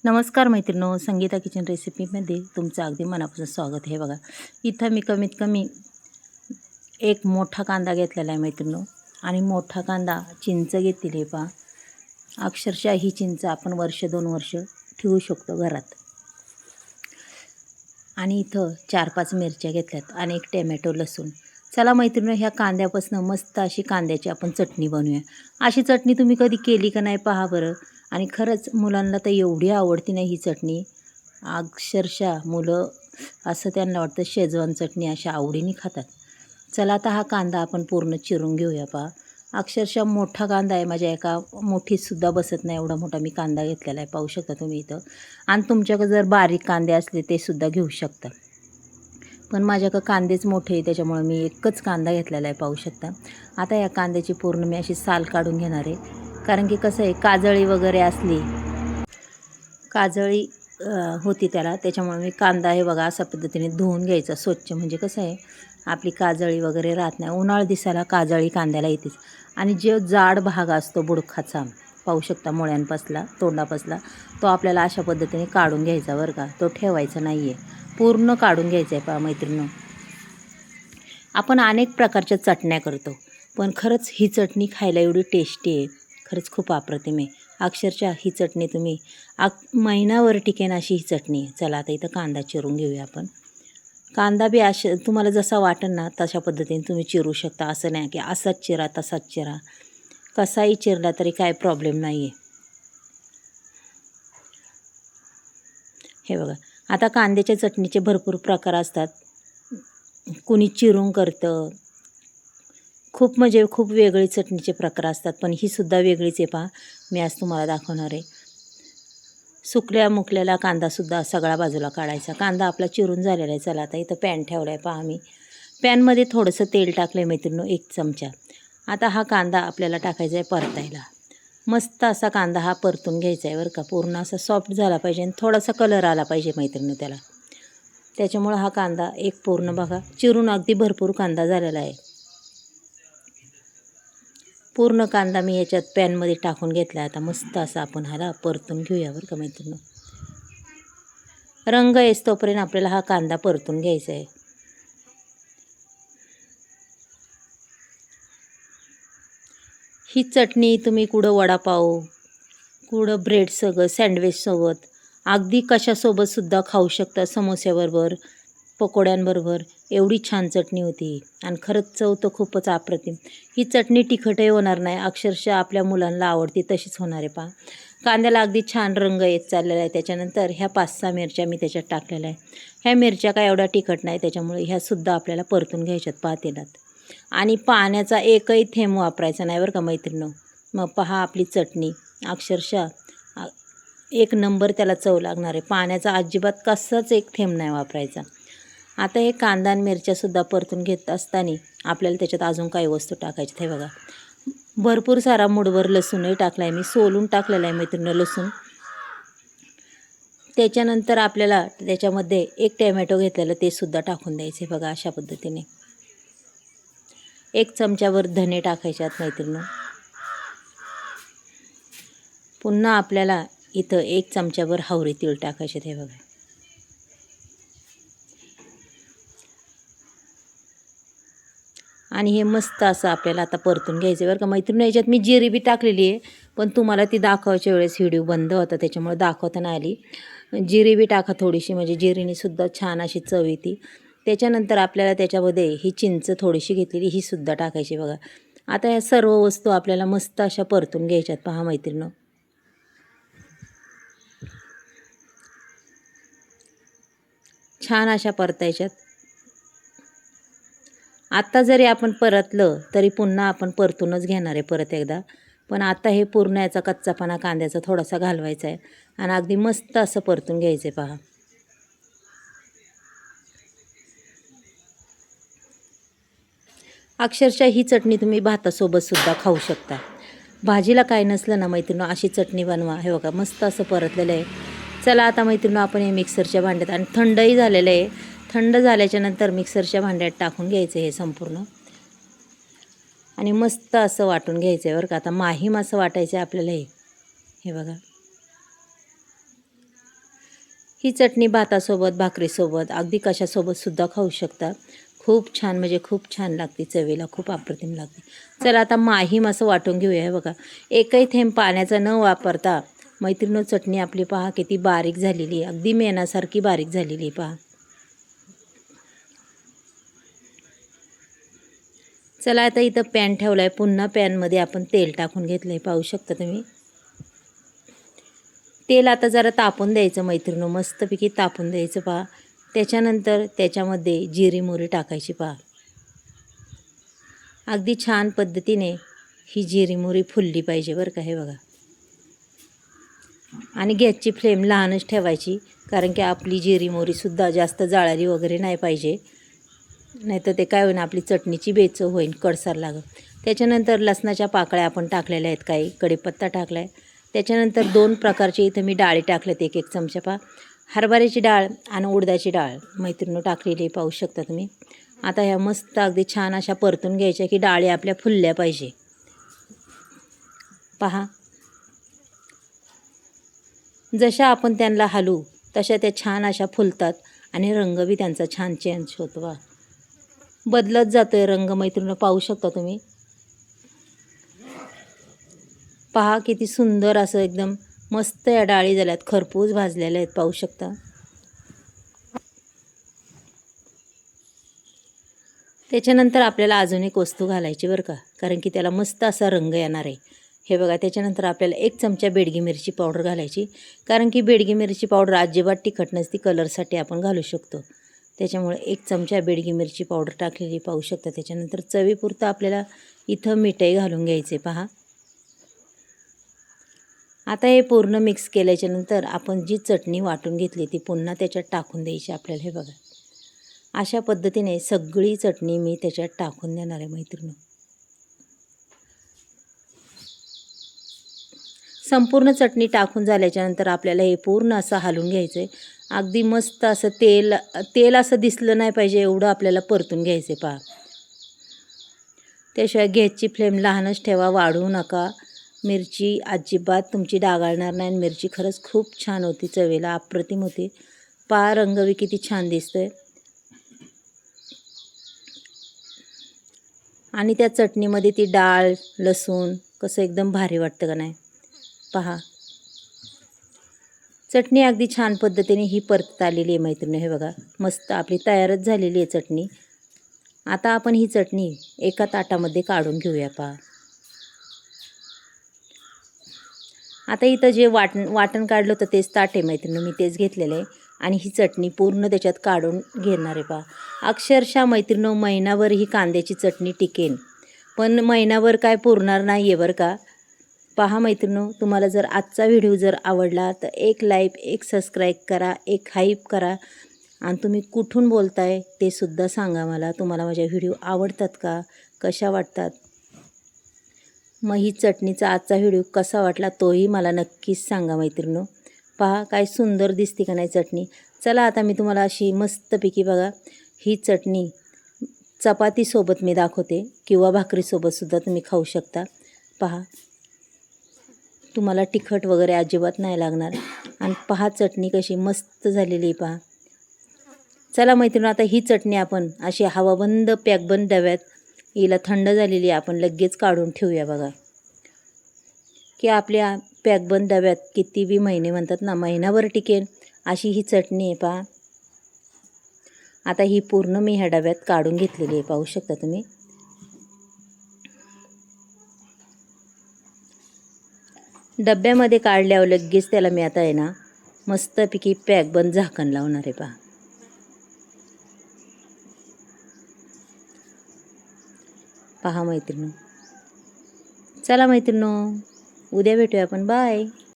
नमस्कार मैत्रिणींनो, संगीता किचन रेसिपीमध्ये तुमचं अगदी मनापासून स्वागत आहे. बघा, इथं मी कमीत कमी एक मोठा कांदा घेतलेला आहे मैत्रिणींनो. आणि मोठा कांदा चिंच घेतलेली आहे पहा. अक्षरशः ही चिंच आपण वर्ष 2 वर्ष ठेवू शकतो घरात. आणि इथं 4-5 मिरच्या घेतल्यात आणि एक टोमॅटो, लसूण. चला मैत्रिणींनो, ह्या कांद्यापासून मस्त अशी कांद्याची आपण चटणी बनवूया. अशी चटणी तुम्ही कधी केली का नाही पहा बरं. आणि खरंच मुलांना तर एवढी आवडती नाही ही चटणी. अक्षरशः मुलं असं त्यांना वाटतं शेजवान चटणी अशा आवडीने खातात. चला आता हा कांदा आपण पूर्ण चिरून घेऊया पहा. अक्षरशः मोठा कांदा आहे, माझ्या एका मुठीतसुद्धा बसत नाही एवढा मोठा मी कांदा घेतलेला आहे, पाहू शकता तुम्ही इथं. आणि तुमच्याकडे जर बारीक कांदे असले ते सुद्धा घेऊ शकता, पण माझ्याकडे कांदेच मोठे आहे त्याच्यामुळे मी एकच कांदा घेतलेला आहे, पाहू शकता. आता या कांद्याची पूर्ण मी अशी साल काढून घेणार आहे, कारण की कसं आहे, काजळी वगैरे असली, काजळी होती त्याला, त्याच्यामुळे मी कांदा हे बघा अशा पद्धतीने धुवून घ्यायचा स्वच्छ. म्हणजे कसं आहे, आपली काजळी वगैरे राहत नाही. उन्हाळ दिसायला काजळी कांद्याला येतेच. आणि जो जाड भाग असतो बुडखाचा, पाहू शकता, मुळ्यांपासला, तोंडापासला, तो आपल्याला अशा पद्धतीने काढून घ्यायचा बरं का. तो ठेवायचा नाही आहे, पूर्ण काढून घ्यायचा आहे पहा मैत्रिणींनो. आपण अनेक प्रकारच्या चटण्या करतो, पण खरंच ही चटणी खायला एवढी टेस्टी आहे, खरंच खूप अप्रतिम आहे. अक्षरशः ही चटणी तुम्ही महिनाभर टिकेन अशी ही चटणी आहे. चला आता इथं कांदा चिरून घेऊया आपण. कांदा बी तुम्हाला जसा वाटेल ना तशा पद्धतीने तुम्ही चिरू शकता. असं नाही की असाच चिरा तसाच चिरा, कसाही चिरला तरी काय प्रॉब्लेम नाही आहे. हे बघा, आता कांद्याच्या चटणीचे भरपूर प्रकार असतात. कुणी चिरून करतं, खूप म्हणजे खूप वेगळी चटणीचे प्रकार असतात, पण ही सुद्धा वेगळीच आहे पहा. मी आज तुम्हाला दाखवणार आहे. सुकल्या मुकलेला कांदासुद्धा सगळा बाजूला काढायचा. कांदा आपला चिरून झालेला आहे. चला आता इथं पॅन ठेवला आहे पहा मी. पॅनमध्ये थोडंसं तेल टाकलं आहे मैत्रिणींनो, 1 चमचा. आता हा कांदा आपल्याला टाकायचा आहे परतायला. मस्त असा कांदा हा परतून घ्यायचा आहे बरं का. पूर्ण असा सॉफ्ट झाला पाहिजे आणि थोडासा कलर आला पाहिजे मैत्रिणींनो त्याला. त्याच्यामुळं हा कांदा एक पूर्ण बघा चिरून अगदी भरपूर कांदा झालेला आहे. पूर्ण कांदा मी याच्यात पॅनमध्ये टाकून घेतला. आता मस्त असा आपण ह्याला परतून घेऊया बरं का मैत्रिणींनो. रंग येईस्तोपर्यंत आपल्याला हा कांदा परतून घ्यायचा आहे. ही चटणी तुम्ही कुठं वडापाव, कुठं ब्रेडसोबत, सँडविचसोबत, अगदी कशासोबतसुद्धा खाऊ शकता. समोस्याबरोबर, पकोड्यांबरोबर. एवढी छान चटणी होती आणि खरंच चव तर खूपच अप्रतिम. ही चटणी तिखटही होणार नाही, अक्षरशः आपल्या मुलांना आवडती तशीच होणार आहे पहा. कांद्याला अगदी छान रंग येत चाललेला आहे. त्याच्यानंतर ह्या 5-6 मिरच्या मी त्याच्यात टाकलेल्या आहे. ह्या मिरच्या काय एवढ्या तिखट नाही, त्याच्यामुळे ह्यासुद्धा आपल्याला परतून घ्यायच्यात पहा तेलात. आणि पाण्याचा एकही थेंब वापरायचा नाही बरं का मैत्रिणींनो. मग पहा आपली चटणी अक्षरशः एक नंबर त्याला चव लागणार आहे. पाण्याचा अजिबात कसाच एक थेंब नाही वापरायचा. आता हे कांदा आणि मिरच्यासुद्धा परतून घेत असताना आपल्याला त्याच्यात अजून काही वस्तू टाकायच्यात. हे बघा, भरपूर सारा मुठभर लसूणही टाकला आहे मी, सोलून टाकलेला आहे मैत्रिणींनो लसूण. त्याच्यानंतर आपल्याला त्याच्यामध्ये एक टोमॅटो घेतलेलं ते सुद्धा टाकून द्यायचे बघा अशा पद्धतीने. 1 चमच्यावर धने टाकायच्यात मैत्रिणींनो. पुन्हा आपल्याला इथं 1 चमच्यावर हावरी तीळ टाकायचे. हे बघा, आणि हे मस्त असं आपल्याला आता परतून घ्यायचं बरं का मैत्रिणी. याच्यात मी जिरी बी टाकलेली आहे, पण तुम्हाला ती दाखवायच्या वेळेस व्हिडिओ बंद होता त्याच्यामुळे दाखवता नाही आली. जिरी बी टाका थोडीशी, म्हणजे जिरीने सुद्धा छान अशी चव येते. त्याच्यानंतर आपल्याला त्याच्यामध्ये ही चिंच थोडीशी घेतलेली ही सुद्धा टाकायची बघा. आता या सर्व वस्तू आपल्याला मस्त अशा परतून घ्यायच्यात पहा मैत्रिणींनो. छान अशा परतायच्यात. आत्ता जरी आपण परतलं तरी पुन्हा आपण परतूनच घेणार आहे परत एकदा. पण आता हे पूर्ण याचा कच्चापणा कांद्याचा थोडासा घालवायचा आहे आणि अगदी मस्त असं परतून घ्यायचं आहे पहा. अक्षरशः ही चटणी तुम्ही भातासोबतसुद्धा खाऊ शकता. भाजीला काय नसलं ना मैत्रिणींनो, अशी चटणी बनवा. हे बघा मस्त असं परतलेलं आहे. चला आता मैत्रिणींनो, आपण हे मिक्सरच्या भांड्यात, आणि थंडही झालेलं आहे, थंड झाल्याच्या नंतर मिक्सरच्या भांड्यात टाकून घ्यायचं हे संपूर्ण, आणि मस्त असं वाटून घ्यायचं आहे बरं का. आता माहीम असं वाटायचं आहे आपल्याला हे. हे बघा, ही चटणी भातासोबत, भाकरीसोबत, अगदी कशासोबतसुद्धा खाऊ शकता. खूप छान म्हणजे खूप छान लागते, चवीला खूप अप्रतिम लागते. चला आता माहीम असं वाटून घेऊया. हे बघा, एकही थेंब पाण्याचा न वापरता मैत्रिणींनो चटणी आपली पहा किती बारीक झालेली आहे, अगदी मेणासारखी बारीक झालेली आहे पहा. चला आता इथं पॅन ठेवला आहे, पुन्हा पॅनमध्ये आपण तेल टाकून घेतलं आहे, पाहू शकता तुम्ही. तेल आता जरा तापून द्यायचं मैत्रिणींनो, मस्तपैकी तापून द्यायचं पहा. त्याच्यानंतर त्याच्यामध्ये जिरी मोहरी टाकायची पहा. अगदी छान पद्धतीने ही जिरी मोहरी फुलली पाहिजे बरं का. हे बघा, आणि गॅसची फ्लेम लहानच ठेवायची, कारण की आपली जिरी मोहरीसुद्धा जास्त जाळारी वगैरे नाही पाहिजे, नाहीतर ते काय होईन, आपली चटणीची बेचव होईन, कडसार लागेल. त्याच्यानंतर लसणाच्या पाकळ्या आपण टाकलेल्या आहेत, काही कढीपत्ता टाकला आहे. त्याच्यानंतर 2 प्रकारचे इथं मी डाळी टाकल्यात, 1-1 चमचा पहा. हरभऱ्याची डाळ आणि उडदाची डाळ मैत्रिणींनो टाकलेली पाहू शकता तुम्ही. आता ह्या मस्त अगदी छान अशा परतून घ्यायच्या, की डाळी आपल्या फुलल्या पाहिजे पहा. जशा आपण त्यांना हलवू तशा त्या छान अशा फुलतात आणि रंग बी त्यांचा छान चेंज होतो बा, बदलत जातो आहे रंग मैत्रिणींनो, पाहू शकता तुम्ही. पहा किती सुंदर असं एकदम मस्त या डाळी झाल्यात, खरपूस भाजलेल्या आहेत, पाहू शकता. त्याच्यानंतर आपल्याला अजून एक वस्तू घालायची बरं का, कारण की त्याला मस्त असा रंग येणार आहे. हे बघा, त्याच्यानंतर आपल्याला 1 चमचा बेडगी मिरची पावडर घालायची, कारण की बेडगी मिरची पावडर अजिबात तिखट नसती, कलरसाठी आपण घालू शकतो. त्याच्यामुळे 1 चमचा बेडगी मिरची पावडर टाकलेली पाहू शकता. त्याच्यानंतर चवीपुरतं आपल्याला इथं मीठही घालून घ्यायचे पहा. आता हे पूर्ण मिक्स केल्याच्यानंतर आपण जी चटणी वाटून घेतली ती पुन्हा त्याच्यात टाकून द्यायची आपल्याला. हे बघा, अशा पद्धतीने सगळी चटणी मी त्याच्यात टाकून देणार आहे मैत्रिणी. संपूर्ण चटणी टाकून झाल्याच्यानंतर आपल्याला हे पूर्ण असं हलवून घ्यायचं आहे. अगदी मस्त असं तेल तेल असं दिसलं नाही पाहिजे एवढं आपल्याला परतून घ्यायचं आहे पहा. त्याशिवाय गॅसची फ्लेम लहानच ठेवा, वाढवू नका. मिरची अजिबात तुमची डागाळणार नाही, मिरची खरंच खूप छान होती, चवीला अप्रतिम होती पहा. रंग बी किती छान दिसतोय, आणि त्या चटणीमध्ये ती डाळ, लसूण कसं एकदम भारी वाटतं का नाही पहा. चटणी अगदी छान पद्धतीने ही परत आलेली आहे मैत्रिणी. हे बघा, मस्त आपली तयारच झालेली आहे चटणी. आता आपण ही चटणी एका ताटामध्ये काढून घेऊया पहा. आता इथं जे वाटण काढलं होतं तेच ताट आहे मैत्रिणी, मी तेच घेतलेलं आहे, आणि ही चटणी पूर्ण त्याच्यात काढून घेणार आहे पहा. अक्षरशः मैत्रिणी महिनाभर ही कांद्याची चटणी टिकेन, पण महिनाभर काय पुरणार नाही आहे बरं का. पहा मैत्रिणी, तुम्हाला जर आजचा व्हिडिओ जर आवडला तर एक लाईक, एक सबस्क्राईब करा, एक हाईप करा, आणि तुम्ही कुठून बोलताय ते सुद्धा सांगा मला. तुम्हाला माझ्या व्हिडिओ आवडतात का, कशा वाटतात. मग ही चटणीचा आजचा व्हिडिओ कसा वाटला तोही मला नक्कीच सांगा मैत्रिणी. पहा काय सुंदर दिसते का नाही चटणी. चला आता मी तुम्हाला अशी मस्तपैकी बघा ही चटणी चपातीसोबत मी दाखवते, किंवा भाकरीसोबतसुद्धा तुम्ही खाऊ शकता पहा. तुम्हाला तिखट वगैरे अजिबात नाही लागणार, आणि पहा चटणी कशी मस्त झालेली पहा. चला मैत्रिणी, आता ही चटणी आपण अशी हवाबंद पॅकबंद डब्यात, हिला थंड झालेली आपण लगेच काढून ठेवूया बघा, की आपल्या पॅकबंद डब्यात किती बी महिने म्हणतात ना, महिनाभर टिकेल अशी ही चटणी आहे पहा. आता ही पूर्ण मी ह्या डब्यात काढून घेतलेली आहे, पाहू शकता तुम्ही. डब्यामध्ये काढल्यावर लगेच त्याला मी आता आहे ना मस्तपैकी पॅकबंद झाकण लावणार आहे पहा. पहा मैत्रिणी. चला मैत्रिणी, उद्या भेटूया आपण, बाय.